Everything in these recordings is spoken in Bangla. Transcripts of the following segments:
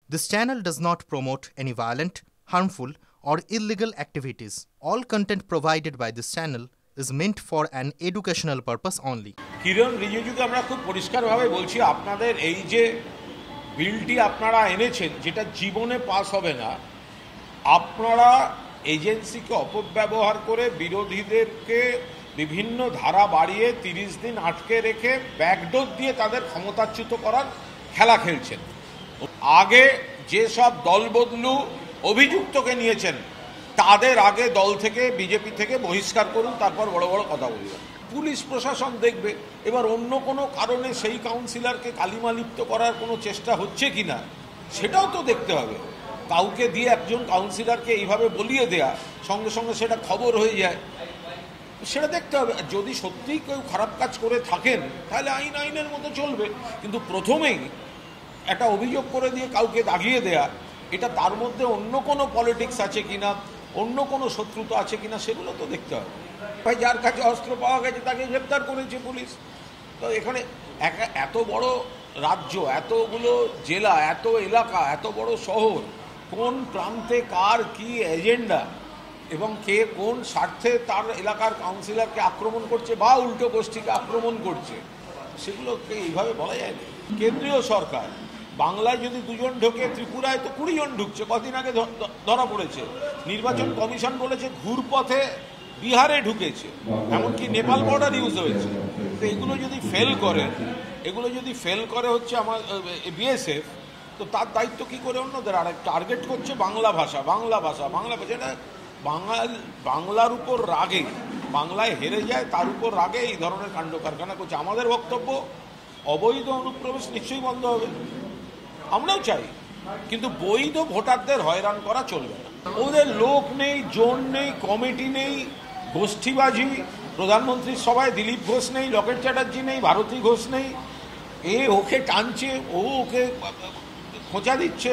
This channel does not promote any violent, harmful, or illegal activities. All content provided by this channel is meant for an educational purpose only. কিরণ রিজিজুকে আমরা খুব পরিষ্কারভাবে বলছি, আপনাদের এই যে বিলটি আপনারা এনেছেন, যেটা জীবনে পাস হবে না, আপনারা এজেন্সিকে অপব্যবহার করে বিরোধীদেরকে বিভিন্ন ধারা বাড়িয়ে 30 দিন আটকে রেখে ব্যাকডোর দিয়ে তাদের ক্ষমতাচ্যুত করার খেলা খেলছেন। আগে যেসব দলবদলু অভিযুক্তকে নিয়েছেন তাদের আগে দল থেকে, বিজেপি থেকে বহিষ্কার করুন, তারপর বড় বড় কথা বলবেন। পুলিশ প্রশাসন দেখবে এবার অন্য কোনো কারণে সেই কাউন্সিলরকে কালিমালিপ্ত করার কোনো চেষ্টা হচ্ছে কিনা সেটাও তো দেখতে হবে। কাউকে দিয়ে একজন কাউন্সিলরকে এইভাবে বলিয়ে দেয়া, সঙ্গে সঙ্গে সেটা খবর হয়ে যায়, সেটা দেখতে হবে। যদি সত্যিই কেউ খারাপ কাজ করে থাকেন তাহলে আইনের মতো চলবে, কিন্তু প্রথমেই একটা অভিযোগ করে দিয়ে কাউকে দাগিয়ে দেয়া, এটা তার মধ্যে অন্য কোনো পলিটিক্স আছে কিনা, অন্য কোনো শত্রুতা আছে কিনা, সেগুলো তো দেখতে হবে। ভাই, যার কাছে অস্ত্র পাওয়া গেছে তাকে গ্রেপ্তার করেছে পুলিশ। তো এখানে এত বড় রাজ্য, এতগুলো জেলা, এত এলাকা, এত বড় শহর, কোন প্রান্তে কার কি এজেন্ডা এবং কে কোন স্বার্থে তার এলাকার কাউন্সিলরকে আক্রমণ করছে বা উল্টো গোষ্ঠীকে আক্রমণ করছে, সেগুলোকে এইভাবে বলা যায় না। কেন্দ্রীয় সরকার বাংলায় যদি 2 জন ঢোকে, ত্রিপুরায় তো 20 জন ঢুকছে, কদিন আগে ধরা পড়েছে। নির্বাচন কমিশন বলেছে ঘুরপথে বিহারে ঢুকেছে, এমনকি নেপাল বর্ডার ইউজ হয়েছে। তো এগুলো যদি ফেল করে হচ্ছে আমার বিএসএফ, তো তার দায়িত্ব কি করে অন্যদের? আর টার্গেট করছে বাংলা ভাষা। এটা বাংলার উপর রাগে, বাংলায় হেরে যায় তার উপর রাগে এই ধরনের কাণ্ড কারখানা করছে। আমাদের বক্তব্য, অবৈধ অনুপ্রবেশ নিশ্চয়ই বন্ধ হবে, আমরাও চাই, কিন্তু বৈধ ভোটারদের হয়রান করা চলবে না। ওদের লোক নেই, জোন নেই, কমিটি নেই, গোষ্ঠীবাজি। প্রধানমন্ত্রীর সভায় দিলীপ ঘোষ নেই, লকেট চ্যাটার্জি নেই, ভারতী ঘোষ নেই। ওকে টানছে, ওকে খোঁচা দিচ্ছে,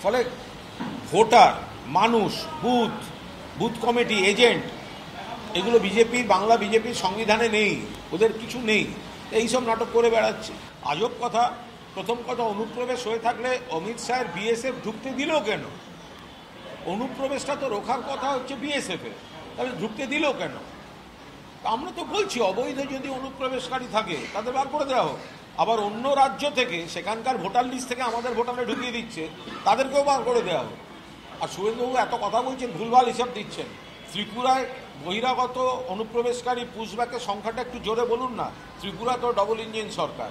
ফলে ভোটার, মানুষ, বুথ কমিটি, এজেন্ট, এগুলো বাংলা বিজেপির সংবিধানে নেই, ওদের কিছু নেই। এইসব নাটক করে বেড়াচ্ছে। আজব কথা। প্রথম কথা, অনুপ্রবেশ হয়ে থাকলে অমিত শাহের বিএসএফ ঢুকতে দিল কেন? অনুপ্রবেশটা তো রোখার কথা হচ্ছে বিএসএফের, তাহলে ঢুকতে দিল কেন? আমরা তো বলছি, অবৈধ যদি অনুপ্রবেশকারী থাকে তাদের বার করে দেওয়া হোক। আবার অন্য রাজ্য থেকে, সেখানকার ভোটার লিস্ট থেকে আমাদের ভোটারে ঢুকিয়ে দিচ্ছে, তাদেরকেও বার করে দেওয়া হোক। আর শুভেন্দুবাবু এত কথা বলছেন, ভুলভাল হিসাব দিচ্ছেন। ত্রিপুরায় বহিরাগত অনুপ্রবেশকারী পুশব্যাকের সংখ্যাটা একটু জোরে বলুন না। ত্রিপুরা তো ডবল ইঞ্জিন সরকার।